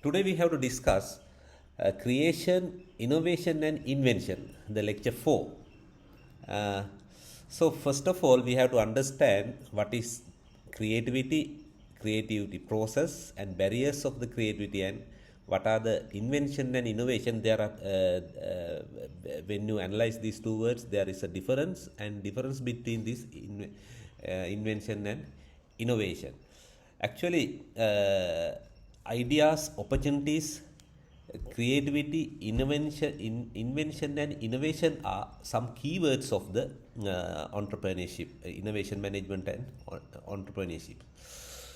Today we have to discuss creation, innovation and invention, the lecture 4. So first of all, we have to understand what is creativity process and barriers of the creativity, and what are the invention and innovation. There are when you analyze these two words, there is a difference between this invention and innovation. Actually, ideas, opportunities, creativity, invention and innovation are some keywords of the entrepreneurship, innovation management and entrepreneurship.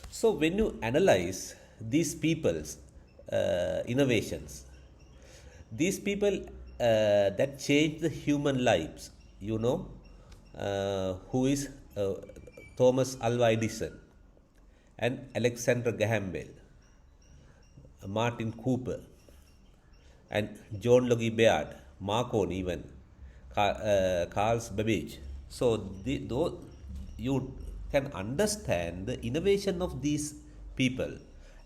So when you analyze these people's innovations, these people that change the human lives, who is Thomas Alva Edison and Alexander Graham Bell, Martin Cooper, and John Logie Baird, Marconi, even Carl Babbage. So though you can understand the innovation of these people,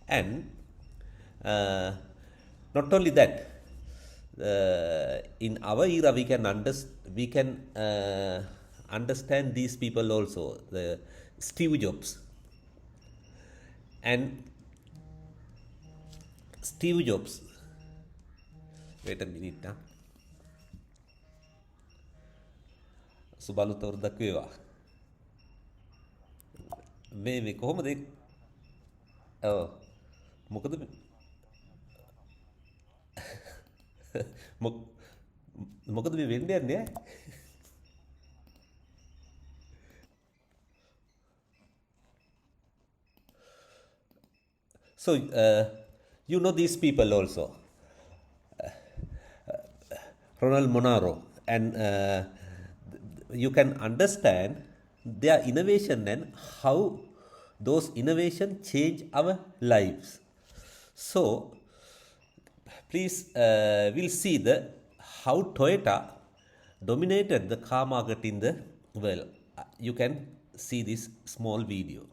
and not only that, in our era we can understand these people also. The Steve Jobs. And Steve Jobs, wait a minute now. සුබලුතවරු දක්වේවා. මේ කොහොමද මොකද මොකද මේ වෙන්නේ යන්නේ? So you know these people also, Ronald Monaro, and you can understand their innovation and how those innovations change our lives. So please, we'll see how Toyota dominated the car market in the world. You can see this small video.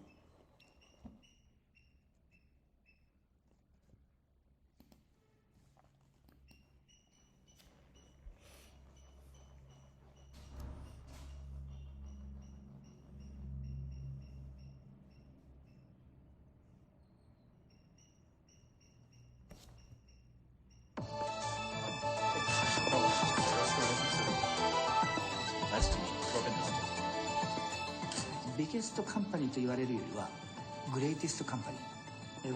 Biggest company と言われるよりは Greatest Company。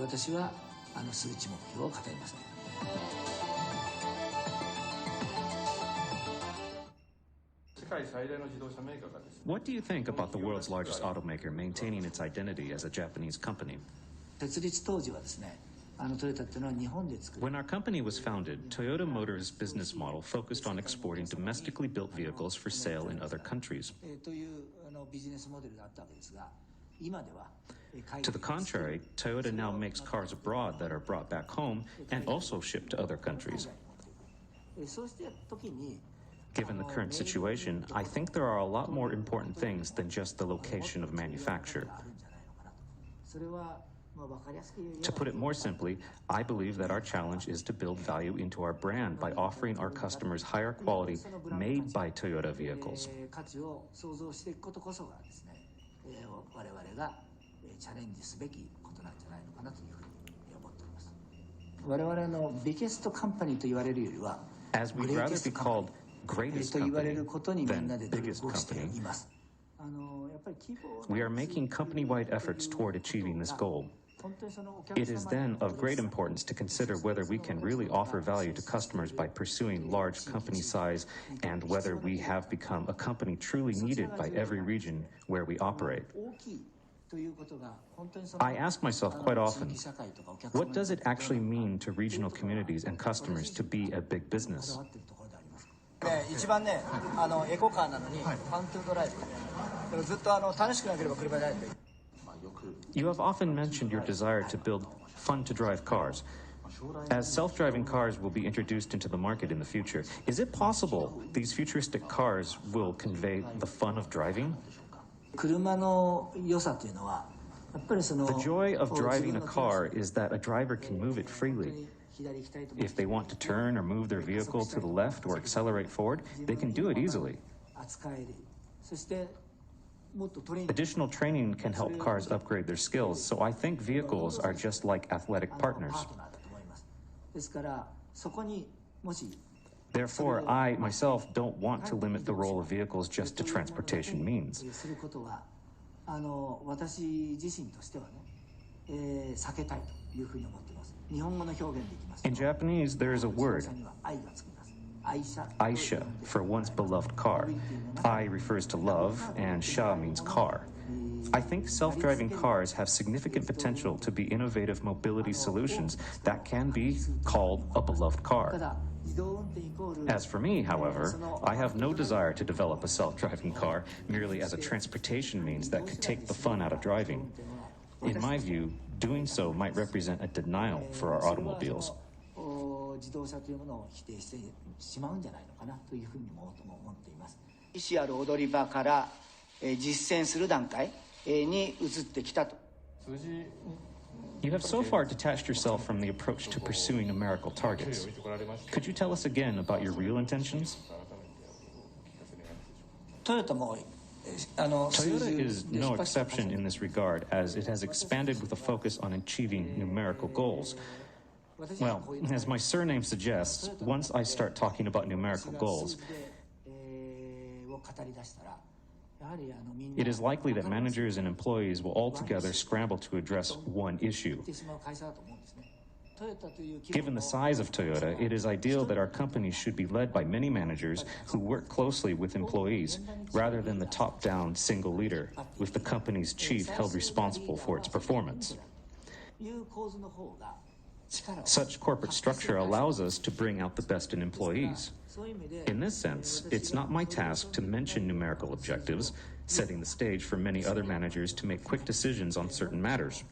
私は数値目標を語ります。What do you think about the world's largest automaker maintaining its identity as a Japanese company? 設立当時はですね、トヨタっていうのは日本で作る。 When our company was founded, Toyota Motors' business model focused on exporting domestically built vehicles for sale in other countries. というビジネスモデルがあったわけですが、今では To the contrary, Toyota now makes cars abroad that are brought back home and also shipped to other countries. そうした時に Given the current situation, I think there are a lot more important things than just the location of manufacture. To put it more simply, I believe that our challenge is to build value into our brand by offering our customers higher quality, made by Toyota vehicles. 価値を創造していくことこそがですね、我々がチャレンジすべきことなんじゃないのかなというふうに思っております。我々のビゲストカンパニーと言われるよりは、 As we'd rather be called greatest と言われ company ることにみんな than で努 biggest 力をしてい company, ます。やっぱり希望 we are making company-wide efforts toward achieving this goal. 本当にそのお客様 It is then of great importance to consider whether we can really offer value to customers by pursuing large company size, and whether we have become a company truly needed by every region where we operate. 大きいということが本当にその I ask myself quite often, what does it actually mean to regional communities and customers to be a big business? 一番ね、エコカーなのに、ファントゥードライブで、でもずっと楽しくなければ車でないと。 You have often mentioned your desire to build fun-to-drive cars. As self-driving cars will be introduced into the market in the future, is it possible these futuristic cars will convey the fun of driving? 車の良さというのは、The joy of driving a car is that a driver can move it freely. If they want to turn or move their vehicle to the left or accelerate forward, they can do it easily. Additional training can help cars upgrade their skills, so I think vehicles are just like athletic partners. Therefore, I myself don't want to limit the role of vehicles just to transportation means. In Japanese, there is a word, Aisha, for one's beloved car. Ai refers to love, and sha means car. I think self-driving cars have significant potential to be innovative mobility solutions that can be called a beloved car. As for me, however, I have no desire to develop a self-driving car merely as a transportation means that could take the fun out of driving. In my view, doing so might represent a denial for our automobiles. 自動車というものを否定してしまうんじゃないのかなというふうにも思っています。意思ある踊り場から実践する段階に移ってきたと。You have so far detached yourself from the approach to pursuing numerical targets. Could you tell us again about your real intentions? トヨタも Toyota is no exception in this regard, as it has expanded with a focus on achieving numerical goals. Well, as my surname suggests, once I start talking about numerical goals, it is likely that managers and employees will altogether scramble to address one issue. Given the size of Toyota, it is ideal that our company should be led by many managers who work closely with employees, rather than the top-down single leader, with the company's chief held responsible for its performance. Such corporate structure allows us to bring out the best in employees. In this sense, it's not my task to mention numerical objectives, setting the stage for many other managers to make quick decisions on certain matters.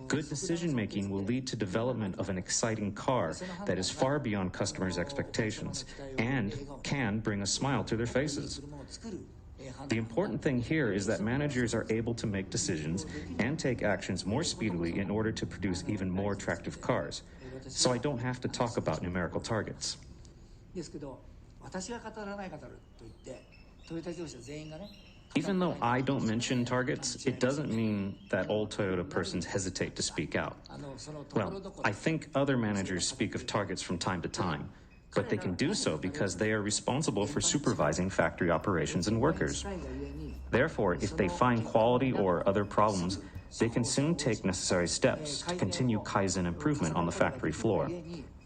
Good decision-making will lead to development of an exciting car that is far beyond customers' expectations and can bring a smile to their faces. The important thing here is that managers are able to make decisions and take actions more speedily in order to produce even more attractive cars. So I don't have to talk about numerical targets. Even though I don't mention targets, it doesn't mean that all Toyota persons hesitate to speak out. Well, I think other managers speak of targets from time to time, but they can do so because they are responsible for supervising factory operations and workers. Therefore, if they find quality or other problems, they can soon take necessary steps to continue Kaizen improvement on the factory floor.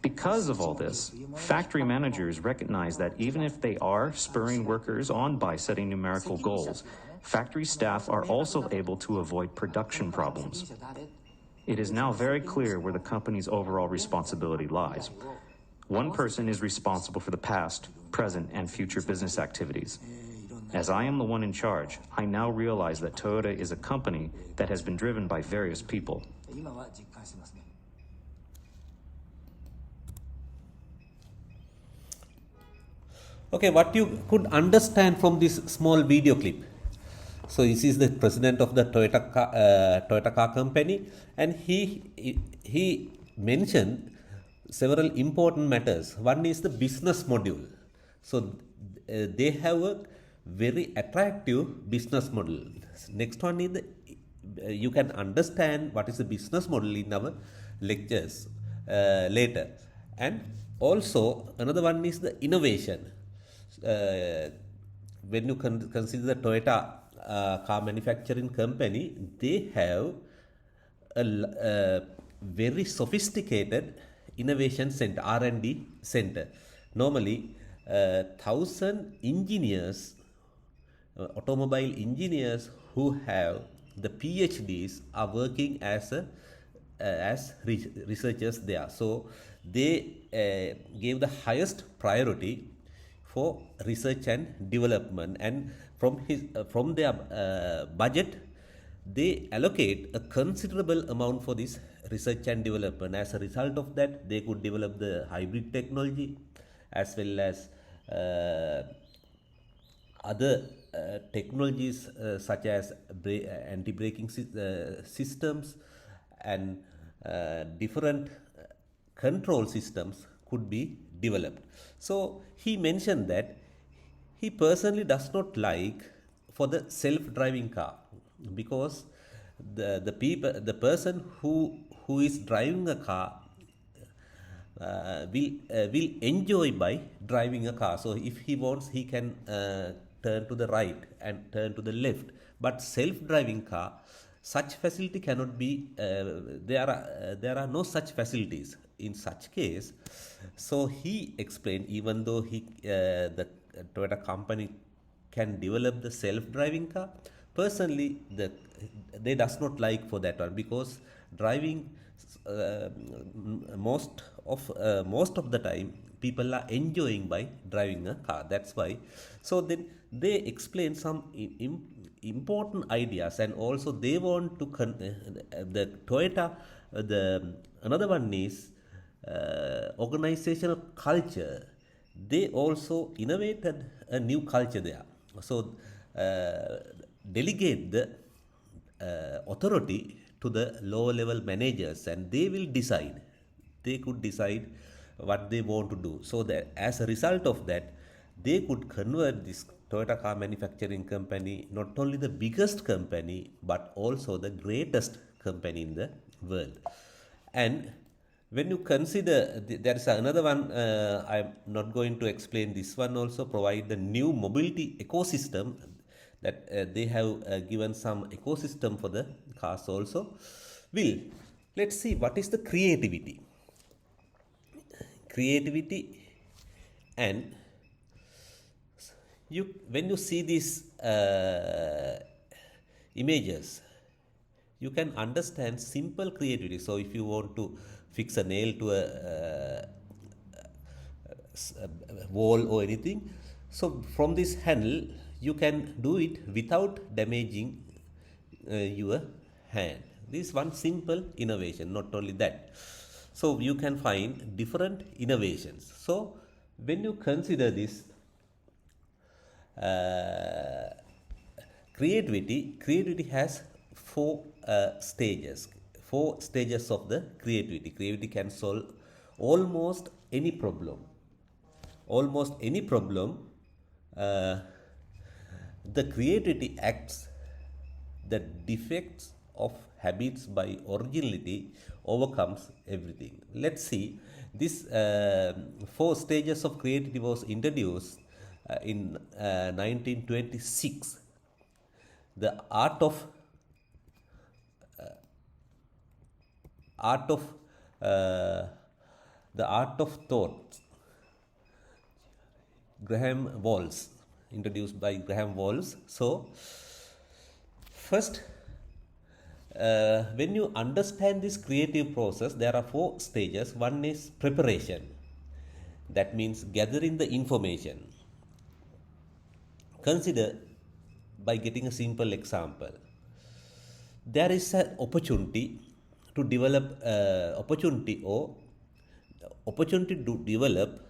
Because of all this, factory managers recognize that even if they are spurring workers on by setting numerical goals, factory staff are also able to avoid production problems. It is now very clear where the company's overall responsibility lies. One person is responsible for the past, present, and future business activities. As I am the one in charge, I now realize that Toyota is a company that has been driven by various people. Okay, what you could understand from this small video clip. So this is the president of the Toyota car company, and he mentioned several important matters. One is the business module. So they have a very attractive business model. Next one is you can understand what is the business model in our lectures later. And also another one is the innovation. When you consider the Toyota car manufacturing company, they have a very sophisticated innovation center, R&D center. Normally, 1,000 engineers, automobile engineers who have the PhDs are working as researchers there. So they gave the highest priority for research and development, and from their budget they allocate a considerable amount for this research and development. As a result of that, they could develop the hybrid technology as well as other technologies such as anti-braking systems and different control systems could be developed. So he mentioned that he personally does not like for the self-driving car because the person who is driving a car will enjoy by driving a car. So if he wants, he can turn to the right and turn to the left. But self-driving car, such facility cannot be. There are no such facilities in such case. So he explained, even though the Toyota company can develop the self-driving car, personally they does not like for that one because driving most of the time people are enjoying by driving a car. That's why. So then they explain some important ideas, and also they want to the Toyota. The another one is organizational culture. They also innovated a new culture there. So delegate the authority to the lower level managers, and they will decide. They could decide what they want to do. So that as a result of that, they could convert this Toyota car manufacturing company not only the biggest company but also the greatest company in the world. And when you consider, there is another one, I'm not going to explain this one also, provide the new mobility ecosystem that they have given some ecosystem for the cars also. Let's see what is the creativity. And when you see these images, you can understand simple creativity. So if you want to fix a nail to a wall or anything, so from this handle you can do it without damaging your hand. This is one simple innovation. Not only that, so you can find different innovations. So when you consider this creativity has four stages of the creativity can solve almost any problem. The creativity acts the defects of habits by originality overcomes everything. Let's see. This four stages of creativity was introduced in 1926. The art of thought, Graham Walls, introduced by Graham Walls. So first, when you understand this creative process, there are four stages. One is preparation. That means gathering the information. Consider by getting a simple example. There is an opportunity to develop opportunity to develop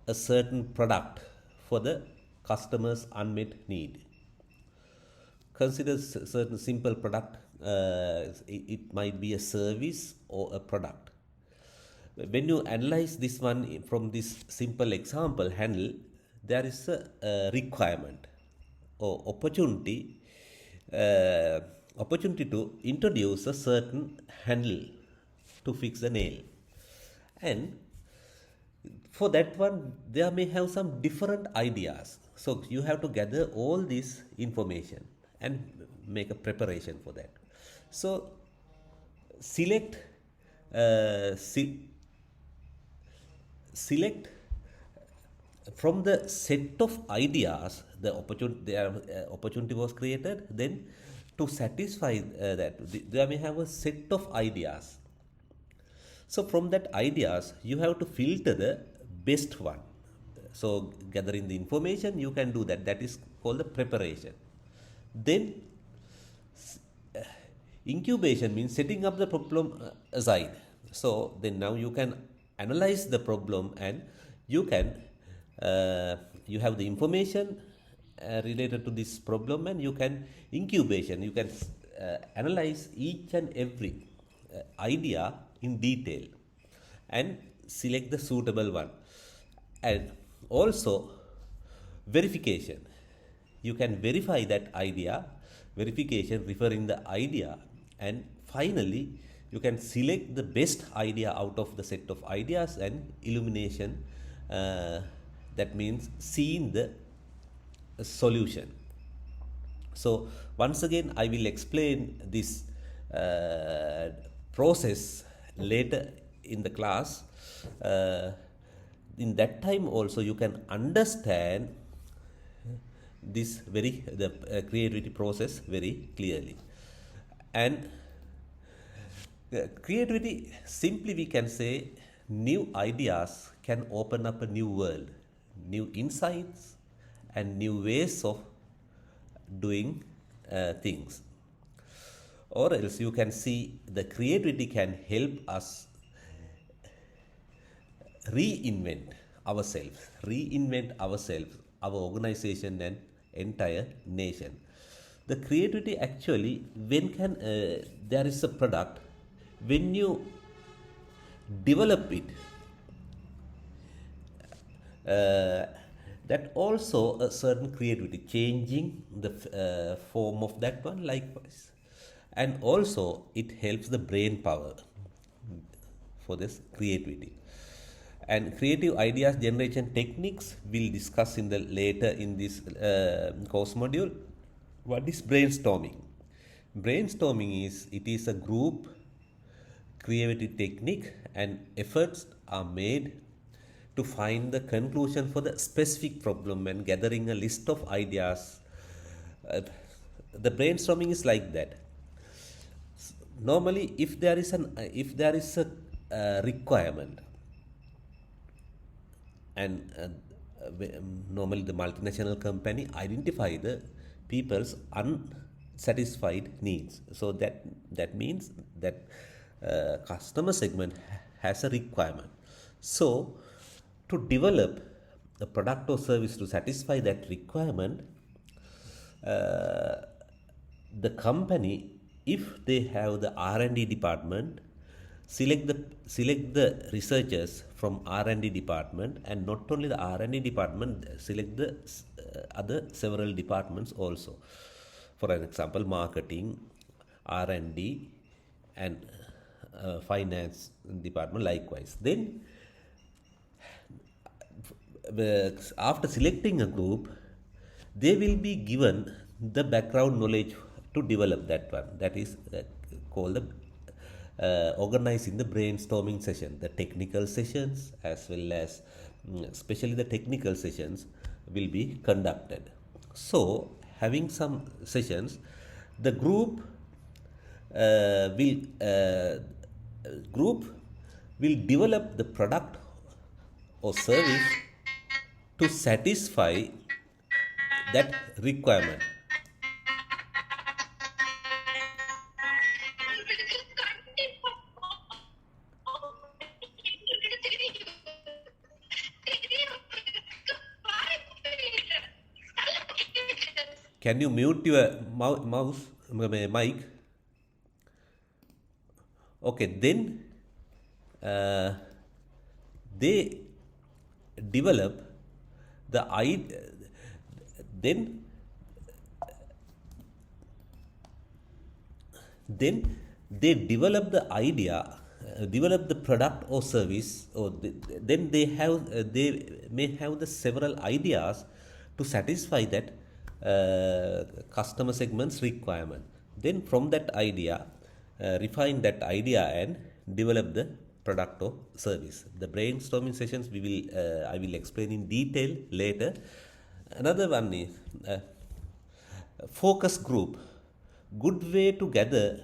a certain product for the customer's unmet need. Consider certain simple product. It might be a service or a product. When you analyze this one from this simple example handle, there is a requirement or opportunity to introduce a certain handle to fix the nail. And for that one, there may have some different ideas. So you have to gather all this information and make a preparation for that. So select from the set of ideas the opportunity was created. Then to satisfy that, there may have a set of ideas. So from that ideas, you have to filter the best one. So gathering the information, you can do that. That is called the preparation. Then incubation means setting up the problem aside. So then now you can analyze the problem, and you can you have the information, related to this problem, and you can incubation, you can analyze each and every idea in detail and select the suitable one. And also verification, you can verify that idea, verification referring the idea, and finally you can select the best idea out of the set of ideas, and illumination, that means seeing the solution. So once again I will explain this process later in the class. In that time also you can understand this the creativity process very clearly. And creativity, simply we can say, new ideas can open up a new world, new insights, and new ways of doing things. Or else you can see the creativity can help us reinvent ourselves, our organization, and entire nation. The creativity actually, when can there is a product, when you develop it, that also a certain creativity, changing the form of that one likewise. And also it helps the brain power for this creativity. And creative ideas generation techniques we'll discuss in the later in this course module. What is brainstorming? Brainstorming is a group creativity technique, and efforts are made to find the conclusion for the specific problem and gathering a list of ideas. The brainstorming is like that. Normally, if there is a requirement, and normally the multinational company identify the people's unsatisfied needs. So that means that customer segment has a requirement. So to develop a product or service to satisfy that requirement, the company, if they have the R&D department, select the researchers from R&D department, and not only the R&D department, select the other several departments also. For an example, marketing, R&D, and finance department likewise. Then after selecting a group, they will be given the background knowledge to develop that one. That is called the organizing the brainstorming session. The technical sessions as well as especially the technical sessions will be conducted. So having some sessions, the group will develop the product or service to satisfy that requirement. Can you mute your mic? Okay, then they develop the idea. Then they develop the idea, develop the product or service, or then they may have the several ideas to satisfy that customer segment's requirement. Then from that idea, refine that idea and develop the product or service. The brainstorming sessions I will explain in detail later. Another one is focus group. Good way to gather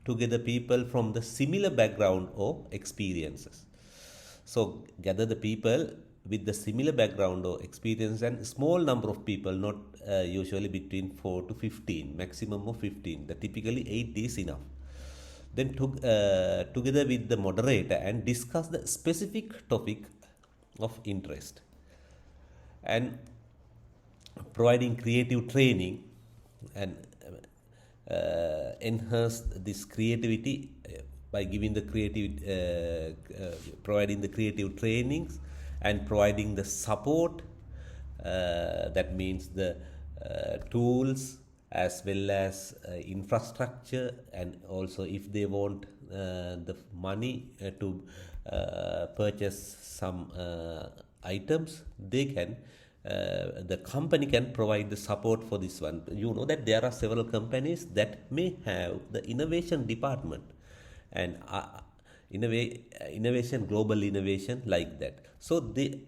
together people from the similar background or experiences. So gather the people with the similar background or experience, and small number of people, not usually between 4 to 15, maximum of 15. The typically 8 is enough. Then together with the moderator and discuss the specific topic of interest. And providing creative training and enhance this creativity by giving the providing the creative trainings and providing the support, that means the tools as well as infrastructure, and also if they want the money to purchase some items, they can the company can provide the support for this one. You know that there are several companies that may have the innovation department and innovation, global innovation, like that. So they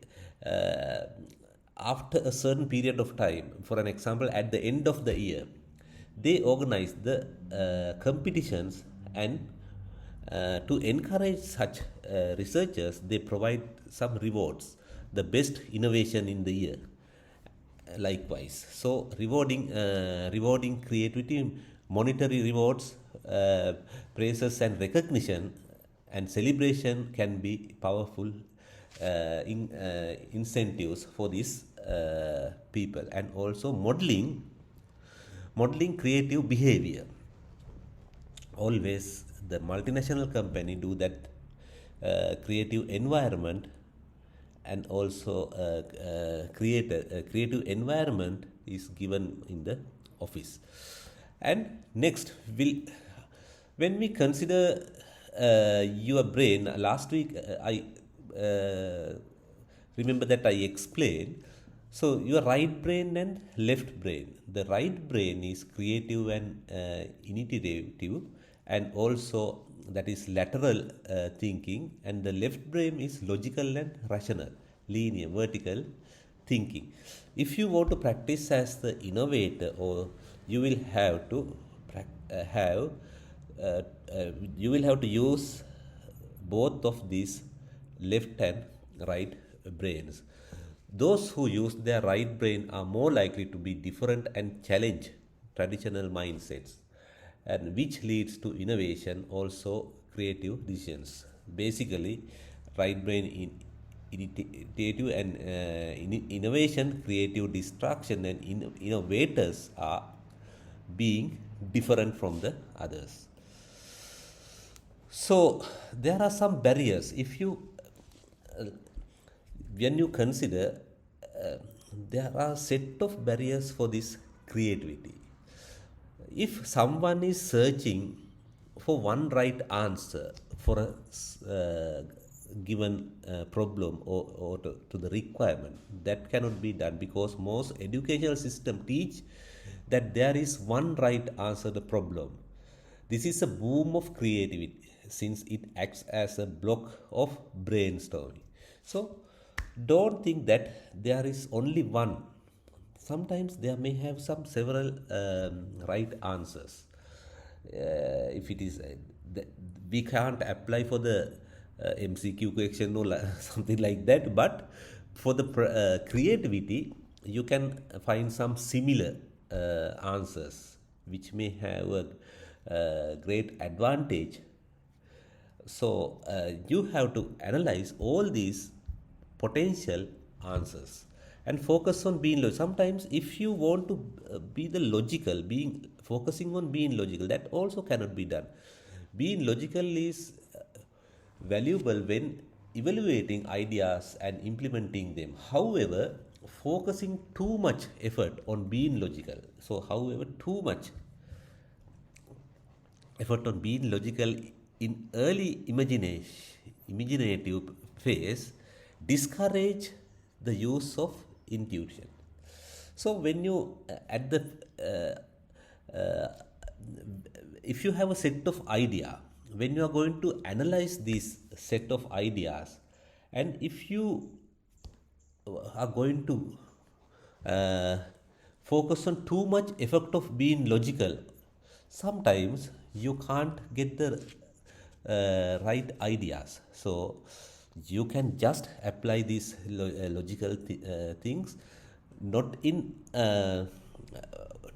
after a certain period of time, for an example, at the end of the year, they organize the competitions, and to encourage such researchers, they provide some rewards, the best innovation in the year. Likewise, so rewarding creativity, monetary rewards, praises and recognition and celebration can be powerful incentives for these people. And also modeling creative behavior. Always the multinational company do that creative environment, and also creative environment is given in the office. And next, when we consider your brain, last week I remember that I explained. So your right brain and left brain. The right brain is creative and initiative, and also that is lateral thinking, and the left brain is logical and rational, linear, vertical thinking. If you want to practice as the innovator, or you will have to use both of these left and right brains. Those who use their right brain are more likely to be different and challenge traditional mindsets, and which leads to innovation, also creative decisions. Basically, right brain initiative and innovation, creative distraction, and innovators are being different from the others. So there are some barriers. If you when you consider, there are set of barriers for this creativity. If someone is searching for one right answer for a given problem, or to the requirement, that cannot be done, because most educational system teach that there is one right answer to the problem. This is a boom of creativity, since it acts as a block of brainstorming. So don't think that there is only one. Sometimes there may have several right answers. If it is we can't apply for the MCQ question or something like that, but for the creativity, you can find some similar answers which may have a great advantage. So you have to analyze all these potential answers and focus on being logical. Sometimes if you want to be the logical, focusing on being logical, that also cannot be done. Being logical is valuable when evaluating ideas and implementing them. However, focusing too much effort on being logical, too much effort on being logical in early imaginative phase discourage the use of intuition. So when you if you have a set of idea, when you are going to analyze this set of ideas, and if you are going to focus on too much effect of being logical, sometimes you can't get the right ideas. So you can just apply these logical things, not in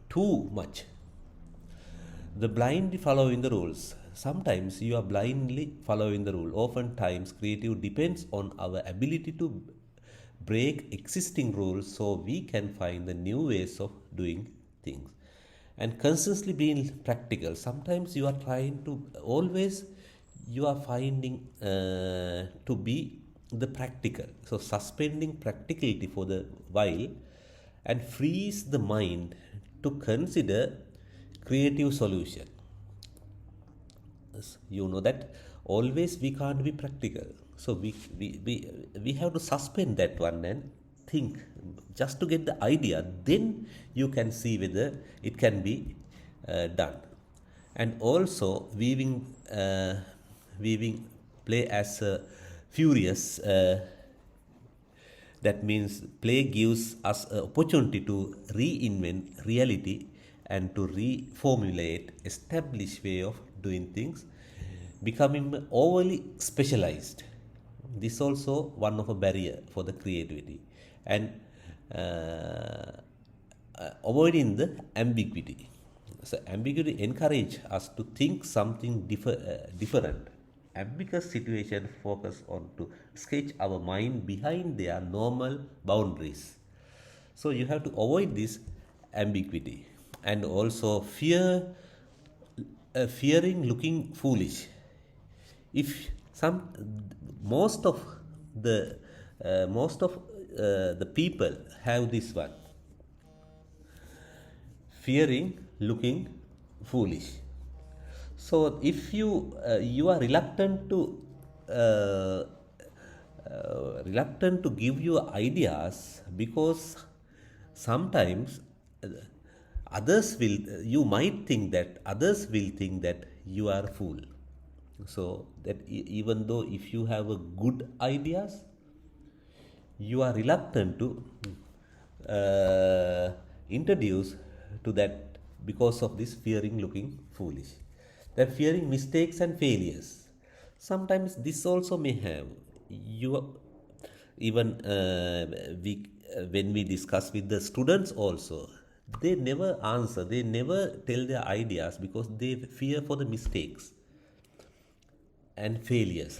too much. The blind following the rules. Sometimes you are blindly following the rule. Oftentimes, creative depends on our ability to break existing rules so we can find the new ways of doing things. And consistently being practical. Sometimes you are trying to always you are finding to be the practical. So suspending practicality for the while and frees the mind to consider creative solution. You know that always we can't be practical, so we have to suspend that one and think just to get the idea, then you can see whether it can be done. And also weaving play as a furious, that means play gives us an opportunity to reinvent reality and to reformulate established way of doing things, becoming overly specialized. This also one of a barrier for the creativity. And avoiding the ambiguity. So ambiguity encourage us to think something different. Ambiguous situation focus on to sketch our mind behind their normal boundaries. So you have to avoid this ambiguity. And also fearing looking foolish. If some most of the people have this one, fearing looking foolish. So if you are reluctant to give your ideas, because sometimes others will you might think that others will think that you are a fool. So that even though if you have a good ideas, you are reluctant to introduce to that because of this fearing looking foolish. That fearing mistakes and failures. Sometimes this also may have you even when we discuss with the students also, they never answer, they never tell their ideas because they fear for the mistakes and failures.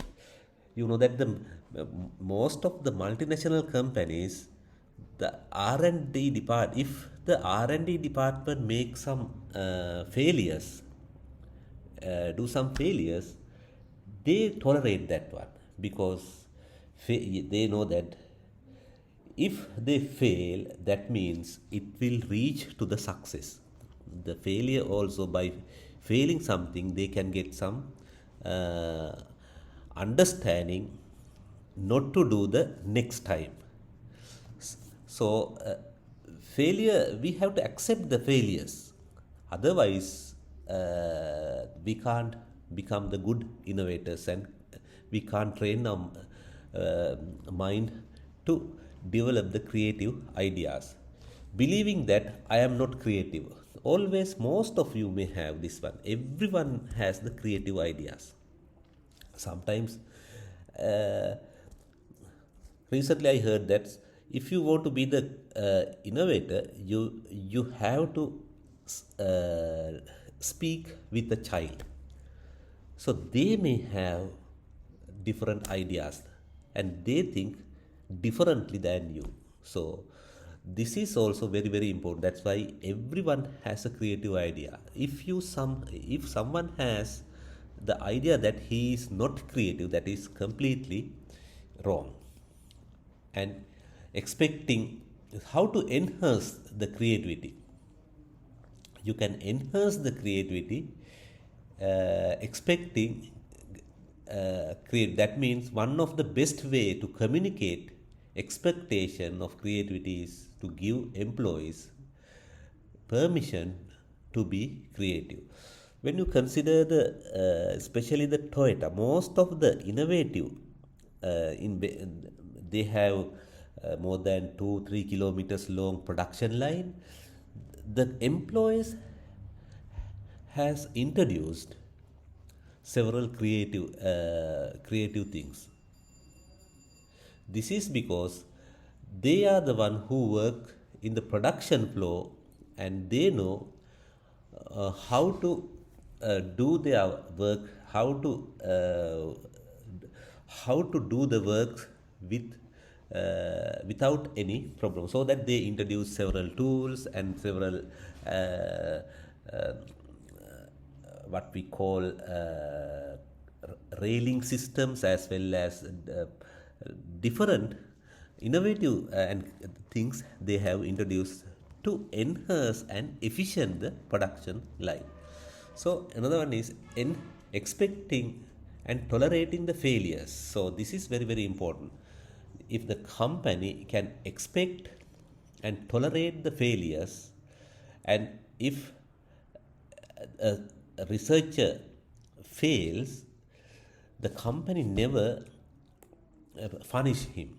You know that the most of the multinational companies, the R&D department, if the R&D department makes some failures, do some failures, they tolerate that one because they know that if they fail, that means it will reach to the success. The failure also, by failing something, they can get some understanding not to do the next time. So failure, we have to accept the failures. Otherwise, we can't become the good innovators, and we can't train our mind to develop the creative ideas. Believing that I am not creative. Always, most of you may have this one. Everyone has the creative ideas. Sometimes, recently I heard that if you want to be the innovator, you have to speak with the child. So they may have different ideas and they think differently than you. So this is also very very important. That's why everyone has a creative idea. If someone has the idea that he is not creative, that is completely wrong. And expecting how to enhance the creativity. You can enhance the creativity expecting create. That means one of the best way to communicate expectation of creativity is to give employees permission to be creative. When you consider especially the Toyota, most of the innovative they have more than 2-3 kilometers long production line. The employees has introduced several creative things. This is because they are the one who work in the production floor and they know how to do their work, how to do the work with without any problem. So that they introduce several tools and several what we call railing systems, as well as different innovative and things they have introduced to enhance and efficient the production line. So another one is in expecting and tolerating the failures. So this is very, very important. If the company can expect and tolerate the failures, and if a researcher fails, the company never punish him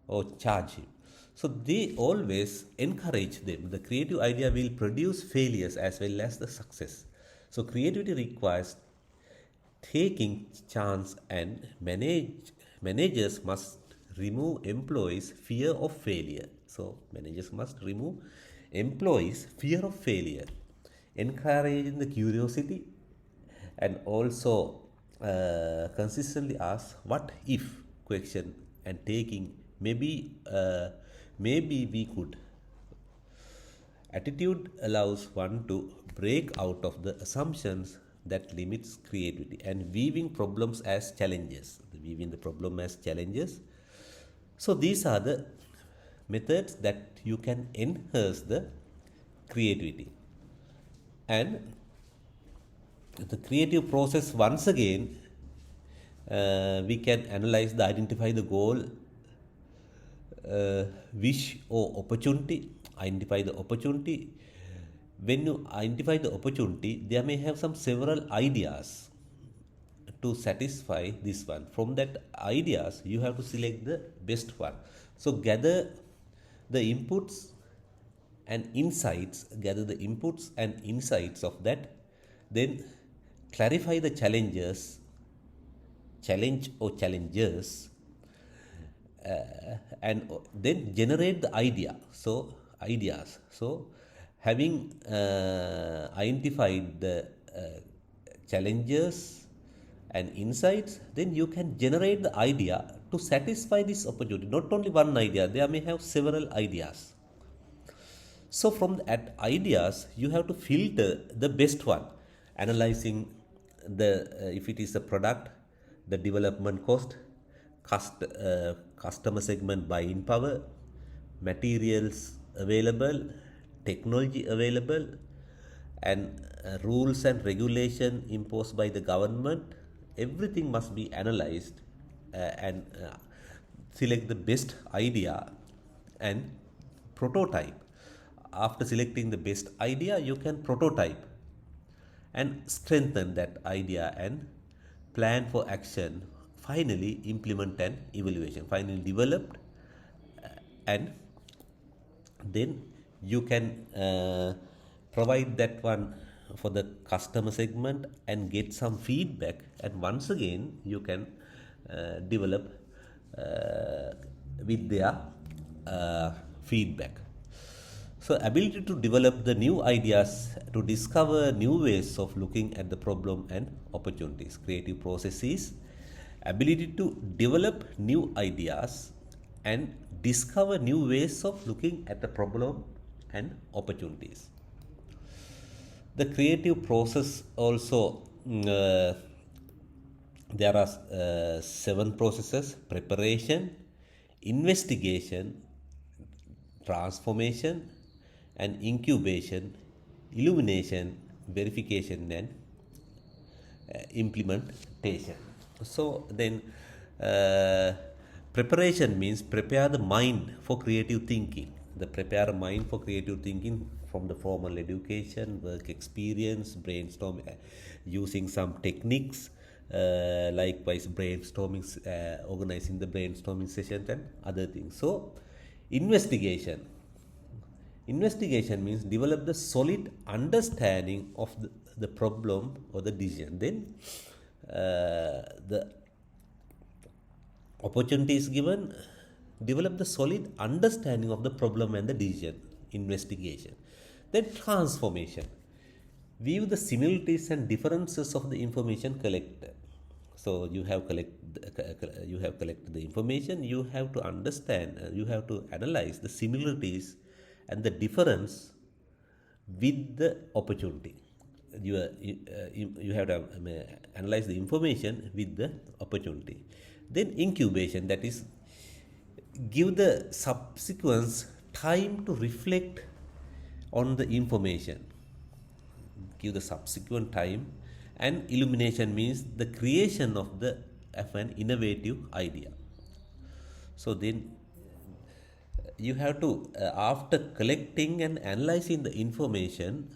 or charge him. So they always encourage them. The creative idea will produce failures as well as the success. So creativity requires taking chance, and managers must remove employees' fear of failure. So managers must remove employees' fear of failure, encouraging the curiosity, and also consistently ask what if question, and taking maybe we could. Attitude allows one to break out of the assumptions that limits creativity, and viewing problems as challenges. Viewing the problem as challenges. So these are the methods that you can enhance the creativity. And the creative process, once again, we can analyze the identify the goal, wish or opportunity. Identify the opportunity. When you identify the opportunity, there may have some several ideas to satisfy this one. From that ideas, you have to select the best one. So gather the inputs and insights, of that, then clarify the challenge or challenges, and then generate the ideas. So having identified the challenges and insights, then you can generate the idea to satisfy this opportunity. Not only one idea, there may have several ideas. So from that ideas, you have to filter the best one, analyzing the if it is a product, the development cost, customer segment buying power, materials available, technology available, and rules and regulation imposed by the government. Everything must be analyzed and select the best idea and prototype. After selecting the best idea, you can prototype and strengthen that idea and plan for action. Finally, implement and evaluation. Finally, developed, and then you can provide that one for the customer segment and get some feedback, and once again you can develop with their feedback. So ability to develop the new ideas, to discover new ways of looking at the problem and opportunities. Creative processes, ability to develop new ideas and discover new ways of looking at the problem and opportunities. The creative process also, there are 7 processes: preparation, investigation, transformation, and incubation, illumination, verification, and implementation. So then preparation means prepare the mind for creative thinking. The prepare mind for creative thinking from the formal education, work experience, brainstorm, using some techniques, likewise brainstorming, organizing the brainstorming sessions and other things. So investigation means develop the solid understanding of the problem or the decision. Then the opportunity is given, develop the solid understanding of the problem and the decision. Investigation. Then transformation, view the similarities and differences of the information collected. So you have collected the information. You have to understand. You have to analyze the similarities and the difference with the opportunity. You have to analyze the information with the opportunity. Then incubation, that is, give the subsequence time to reflect on the information. Give the subsequent time. And illumination means the creation of an innovative idea. So then you have to, after collecting and analyzing the information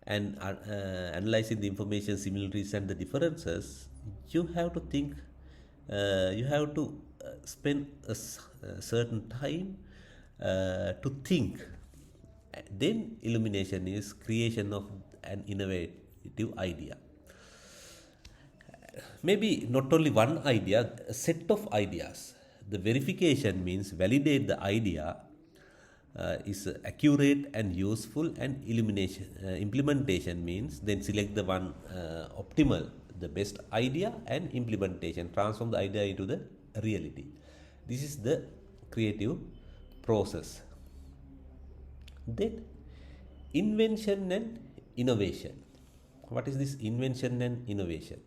and analyzing the information similarities and the differences, you have to think, you have to spend a certain time to think. Then illumination is creation of an innovative idea. Maybe not only one idea, a set of ideas. The verification means validate the idea is accurate and useful, and implementation means then select the one optimal, the best idea, and implementation, transform the idea into the reality. This is the creative process. Then invention and innovation. What is this invention and innovation?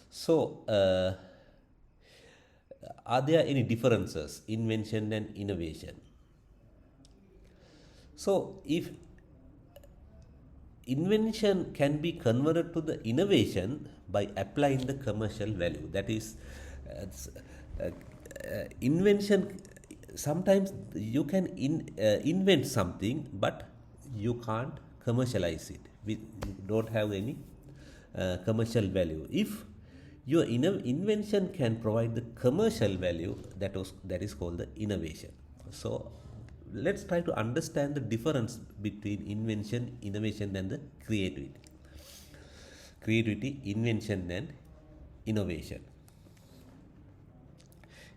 So are there any differences, invention and innovation? So if invention can be converted to the innovation by applying the commercial value, that is, invention, sometimes you can invent something, but you can't commercialize it. We don't have any commercial value. If your invention can provide the commercial value, that is called the innovation. So let's try to understand the difference between invention, innovation, and the creativity. Creativity, invention, and innovation.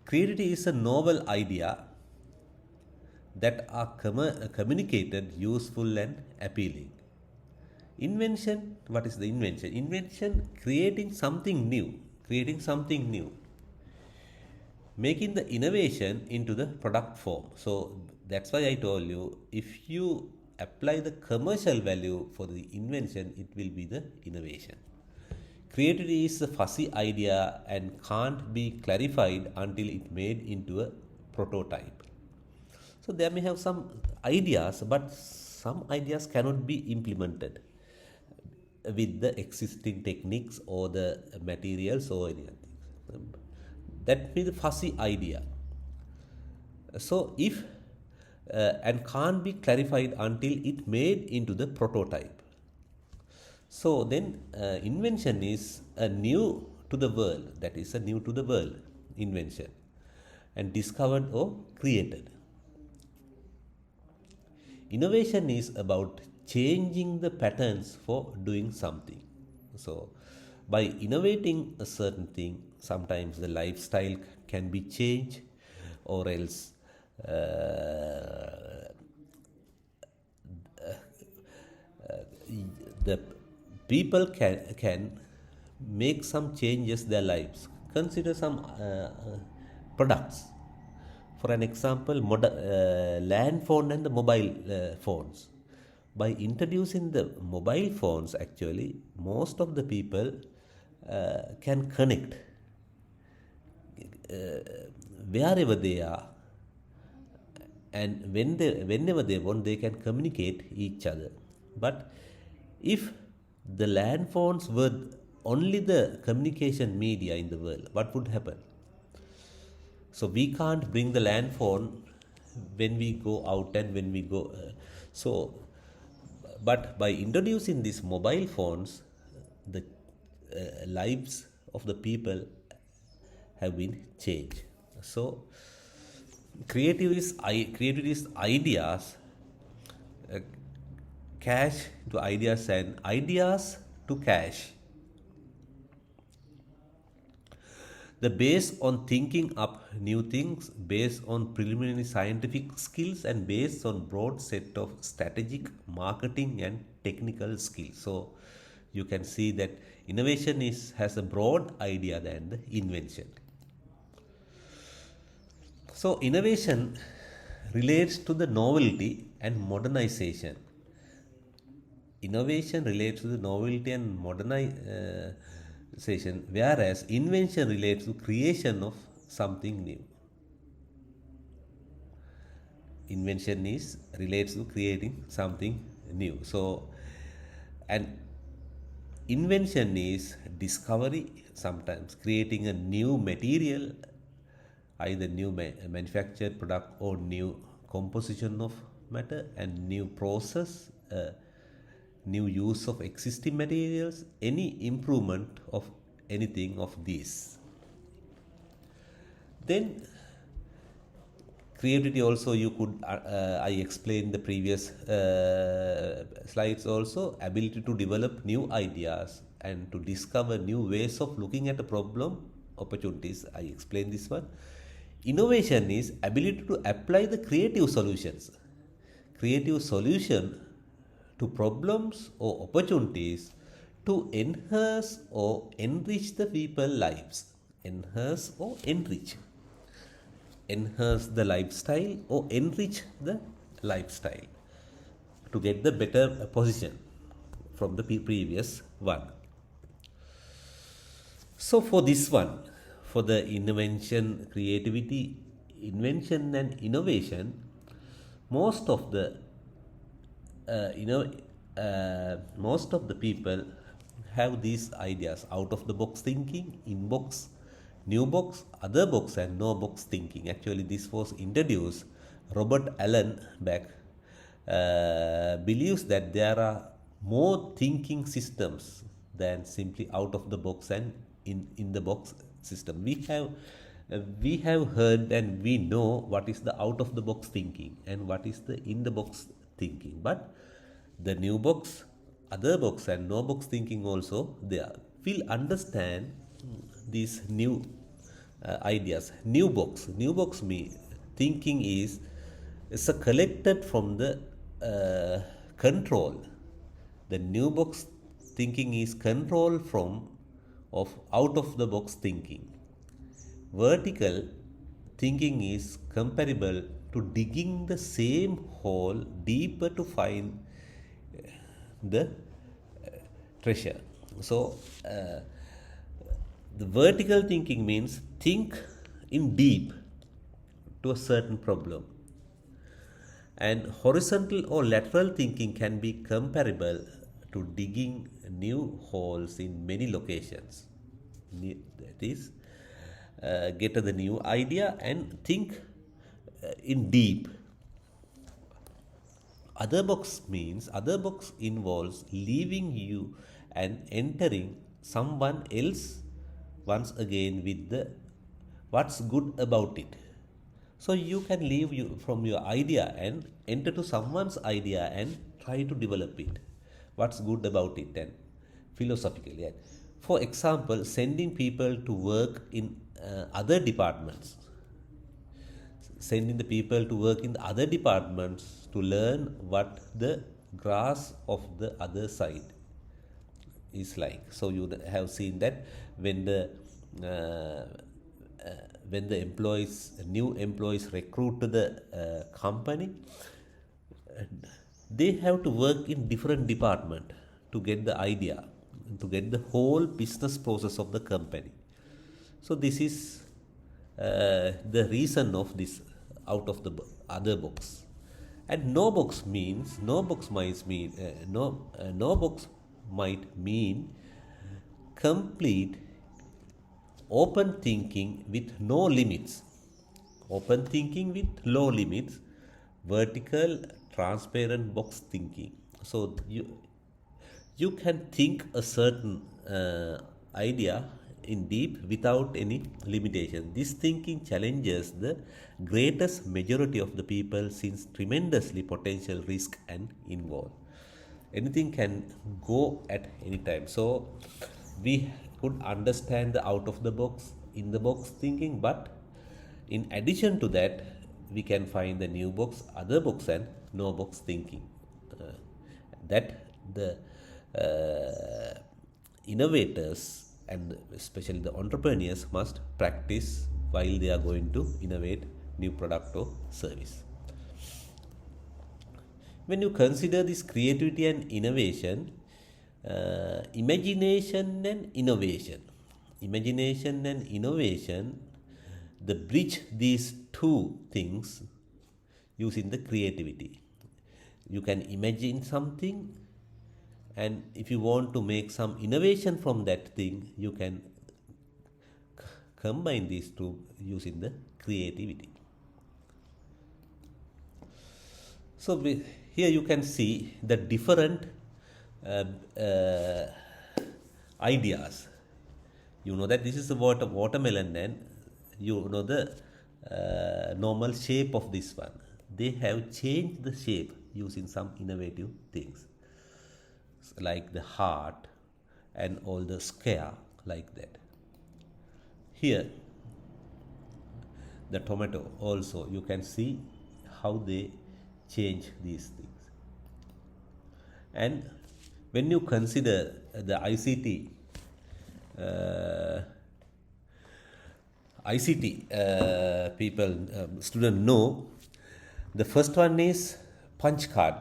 Creativity is a novel idea that are communicated, useful, and appealing. Invention, what is the invention? Invention, creating something new, making the innovation into the product form. So that's why I told you, if you apply the commercial value for the invention, it will be the innovation. Creativity is a fuzzy idea and can't be clarified until it made into a prototype. So there may have some ideas, but some ideas cannot be implemented with the existing techniques or the materials or anything. That means a fuzzy idea. So if and can't be clarified until it made into the prototype. So then invention is a new to the world, that is a new to the world invention, and discovered or created. Innovation is about changing the patterns for doing something. So by innovating a certain thing, sometimes the lifestyle can be changed, or else the people can make some changes their lives. Consider some products. For an example, land phone and the mobile phones. By introducing the mobile phones, actually, most of the people can connect wherever they are, and whenever they want, they can communicate each other. But if the land phones were only the communication media in the world, what would happen? So we can't bring the land phone when we go out and when we go. But by introducing these mobile phones, the lives of the people have been changed. So creativity is ideas, cash to ideas, and ideas to cash. The base on thinking up new things, based on preliminary scientific skills, and based on broad set of strategic, marketing, and technical skills. So you can see that innovation has a broad idea than the invention. So innovation relates to the novelty and modernization. Innovation relates to the novelty and modernization, whereas invention relates to creation of something new. Invention relates to creating something new. So, and invention is discovery, sometimes creating a new material, either new manufactured product or new composition of matter, and new process, new use of existing materials, any improvement of anything of these. Then creativity also, you could I explained the previous slides also, ability to develop new ideas and to discover new ways of looking at a problem, opportunities. I explained this one. Innovation is ability to apply the creative solutions to problems or opportunities to enhance or enrich the people's lives. Enhance the lifestyle or enrich the lifestyle to get the better position from the previous one. So for this one, for the invention, creativity, invention and innovation, most of the people have these ideas: out of the box thinking, in box, new box, other box, and no box thinking. Actually, this was introduced. Robert Allen Beck believes that there are more thinking systems than simply out of the box and in the box system. We have heard and we know what is the out of the box thinking and what is the in the box thinking, but the new box, other box, and no box thinking also there. We'll understand these new ideas. New box thinking is a collected from the control. The new box thinking is control from of out of the box thinking. Vertical thinking is comparable to digging the same hole deeper to find the treasure. So the vertical thinking means think in deep to a certain problem, and horizontal or lateral thinking can be comparable to digging new holes in many locations. That is, get the new idea and think in deep. Other box involves leaving you and entering someone else once again with the what's good about it. So you can leave you from your idea and enter to someone's idea and try to develop it. What's good about it, and philosophically. And for example, sending people to work in other departments. Sending the people to work in the other departments to learn what the grass of the other side is like. So you have seen that when the new employees recruit to the company, they have to work in different department to get the idea, to get the whole business process of the company. So this is the reason of this out of the other box. And no box might mean complete open thinking with no limits. Open thinking with low limits. Vertical transparent box thinking. So you can think a certain idea in deep without any limitation. This thinking challenges the greatest majority of the people since tremendously potential risk and involved. Anything can go at any time. So we could understand the out of the box, in the box thinking, but in addition to that, we can find the new box, other box, and no box thinking. That the innovators and especially the entrepreneurs must practice while they are going to innovate new product or service. When you consider this creativity and innovation, imagination and innovation, the bridge these two things using the creativity. You can imagine something, and if you want to make some innovation from that thing, you can combine these two using the creativity. So here you can see the different ideas. You know that this is a watermelon, and you know the normal shape of this one. They have changed the shape using some innovative things, like the heart and all the square like that. Here, the tomato also, you can see how they change these things. And when you consider the ICT people, students know, the first one is punch card.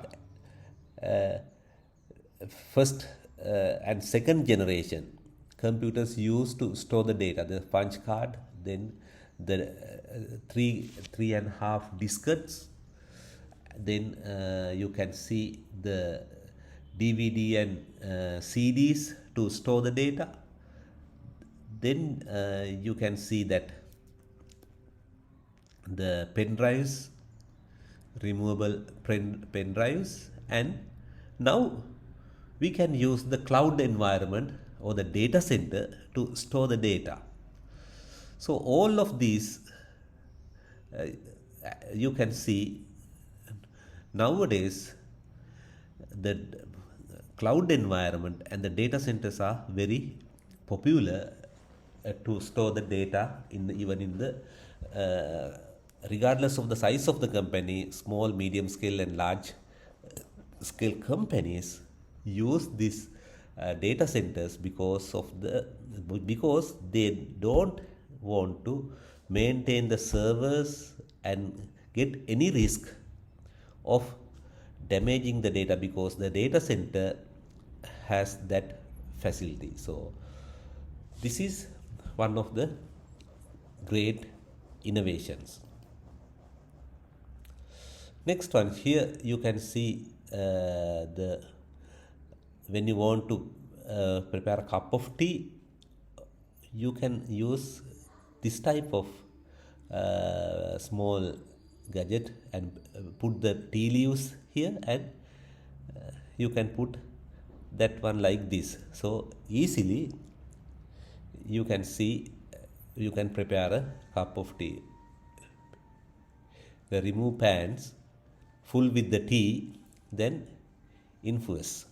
First and second generation computers used to store the data, the punch card, then the 3.5 diskettes, then you can see the DVD and CDs to store the data. Then you can see that the pen drives, removable pen drives, and now we can use the cloud environment or the data center to store the data. So all of these you can see nowadays the cloud environment and the data centers are very popular to store the data even in the regardless of the size of the company, small, medium scale and large scale companies use these data centers because they don't want to maintain the servers and get any risk of damaging the data, because the data center has that facility. So this is one of the great innovations. Next one, here you can see when you want to prepare a cup of tea, you can use this type of small gadget and put the tea leaves here, and you can put that one like this. So easily you can see, you can prepare a cup of tea. The remove pans full with the tea, then infuse.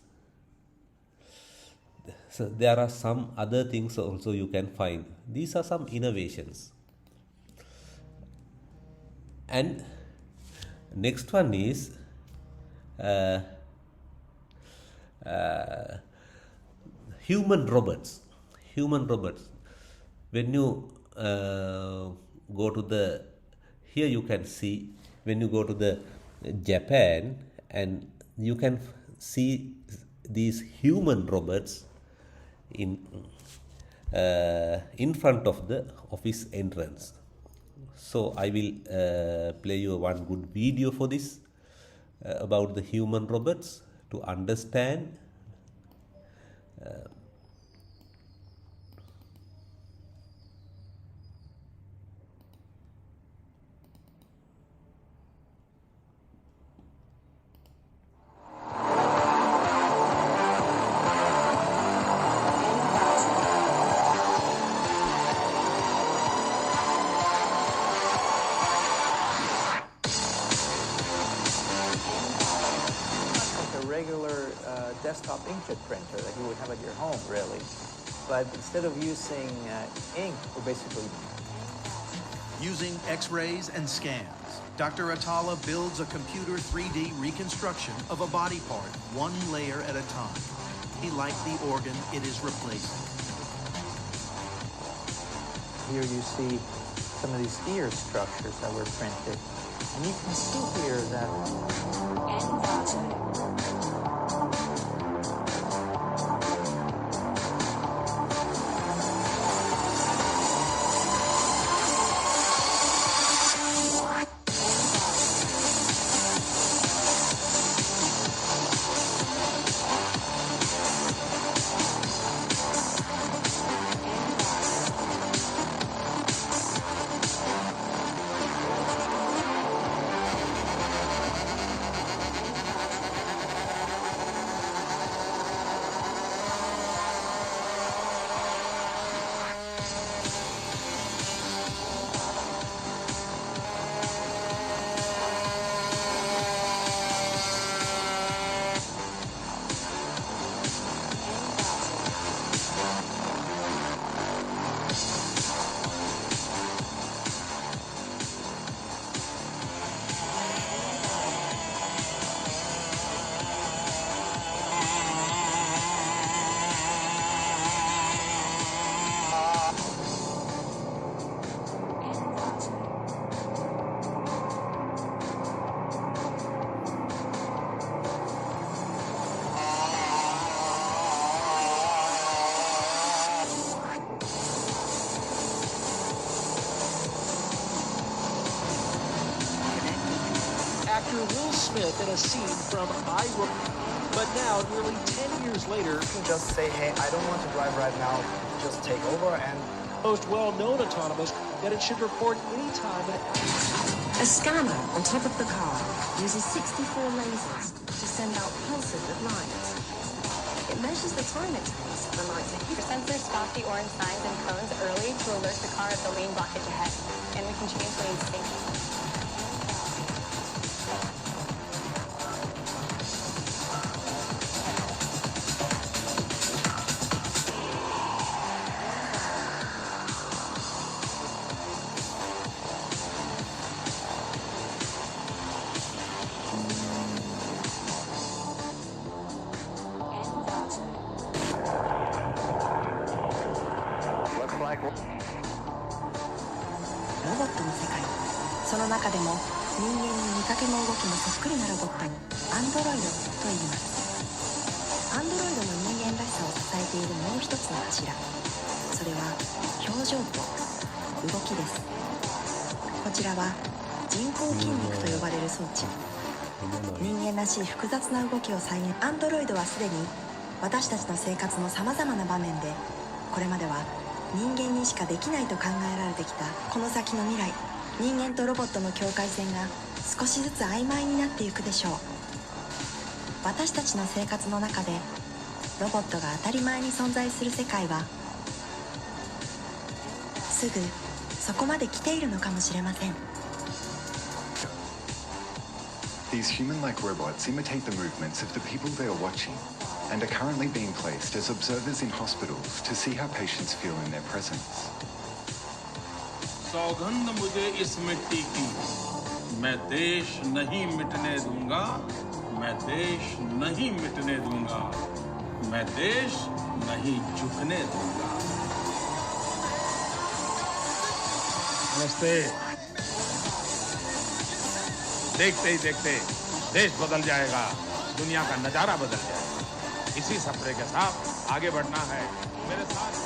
So there are some other things also you can find. These are some innovations. And next one is human robots. When you go to the, here you can see, when you go to the Japan, and you can see these human robots in front of the office entrance. So I will play you one good video for this about the human robots to understand. Desktop inkjet printer that you would have at your home, really. But instead of using ink, we're basically using X-rays and scans, Dr. Atala builds a computer 3D reconstruction of a body part, one layer at a time. be like the organ it is replacing. Here you see some of these ear structures that were printed. And you can see here that Actor Will Smith in a scene from but now, nearly 10 years later, just say, hey, I don't want to drive right now, just take over and... most well-known autonomous that it should report any time an A scanner on top of the car uses 64 lasers to send out pulses at light. It measures the time it takes for the light to hit. Sensors spot the orange signs and cones early to alert the car of the lane blockage ahead, and we can change lanes safely.ロボットの世界、その中でも人間に見かけも動きもそっくりなロボットにアンドロイドと言います。アンドロイドの人間らしさを支えているもう一つの柱、それは表情と動きです。こちらは人工筋肉と呼ばれる装置。人間らしい複雑な動きを再現。アンドロイドはすでに私たちの生活のさまざまな場面で、これまでは人間にしかできないと考えられてきたこの先の未来、人間とロボットの境界線が少しずつ曖昧になっていくでしょう。私たちの生活の中でロボットが当たり前に存在する世界はすぐそこまで来ているのかもしれません。 These human-like robots imitate the movements of the people they are watching and are currently being placed as observers in hospitals to see how patients feel in their presence. सौगंध मुझे इस मिट्टी की, मैं देश नहीं मिटने दूंगा, मैं देश नहीं मिटने दूंगा, मैं देश नहीं झुकने दूंगा। नमस्ते। देखते ही देखते देश बदल जाएगा, दुनिया का नजारा बदल जाएगा। इसी सपने के साथ आगे बढ़ना है। मेरे साथ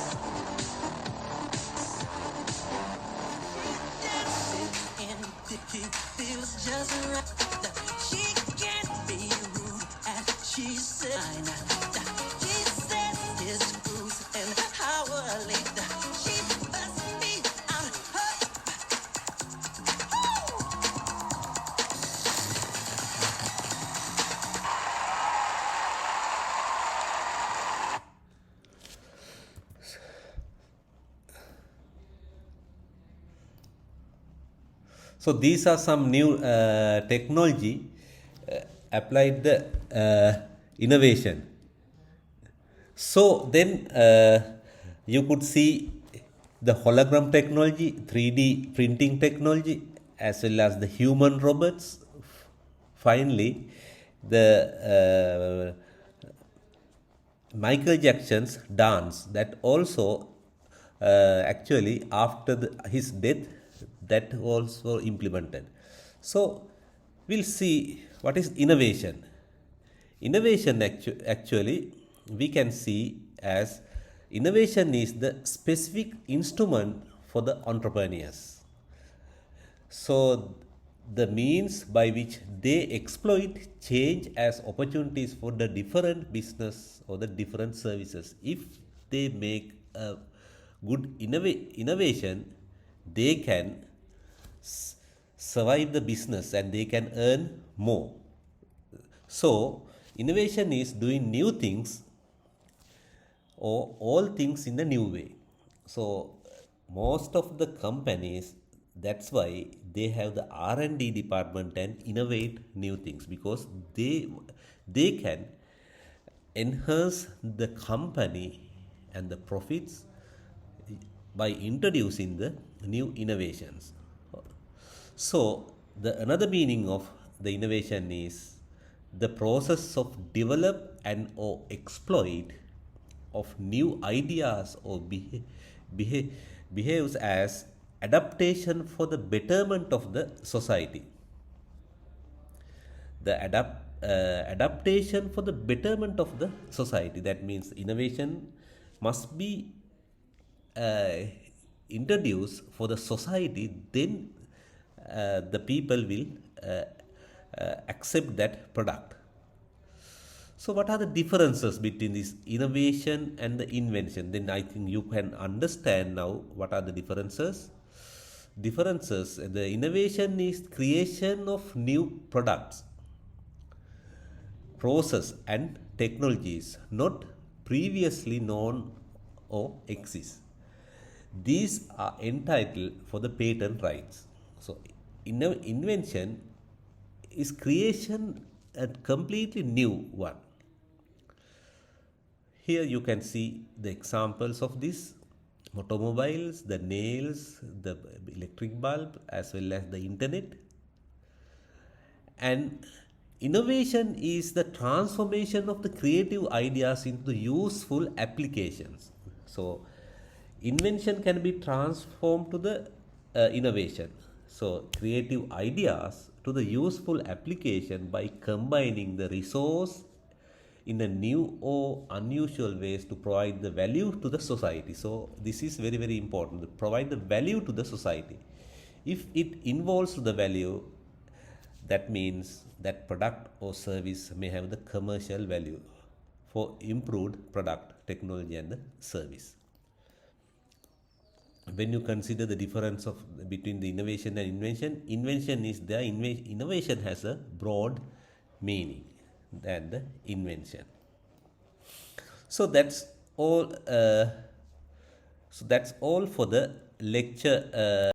So these are some new technology applied the innovation. So then you could see the hologram technology, 3D printing technology, as well as the human robots. Finally, the Michael Jackson's dance, that also actually after his death, that also implemented. So we'll see what is innovation. Innovation actually we can see as innovation is the specific instrument for the entrepreneurs. So the means by which they exploit change as opportunities for the different business or the different services. If they make a good innovation, they can survive the business and they can earn more. So innovation is doing new things or all things in a new way. So most of the companies, that's why they have the R&D department and innovate new things, because they can enhance the company and the profits by introducing the new innovations. So another meaning of the innovation is the process of develop and or exploit of new ideas or behaves as adaptation for the betterment of the society. The adaptation for the betterment of the society, that means innovation must be introduced for the society, then the people will accept that product. So what are the differences between this innovation and the invention? Then I think you can understand now what are the differences. The innovation is creation of new products, process and technologies not previously known or exist. These are entitled for the patent rights. So invention is creation a completely new one. Here you can see the examples of this: automobiles, the nails, the electric bulb, as well as the internet. And innovation is the transformation of the creative ideas into useful applications. So invention can be transformed to the innovation. So creative ideas to the useful application by combining the resource in a new or unusual ways to provide the value to the society. So this is very, very important, to provide the value to the society. If it involves the value, that means that product or service may have the commercial value for improved product, technology and the service. When you consider the difference between the innovation and invention, invention is the innovation has a broad meaning than the invention. So that's all. So that's all for the lecture.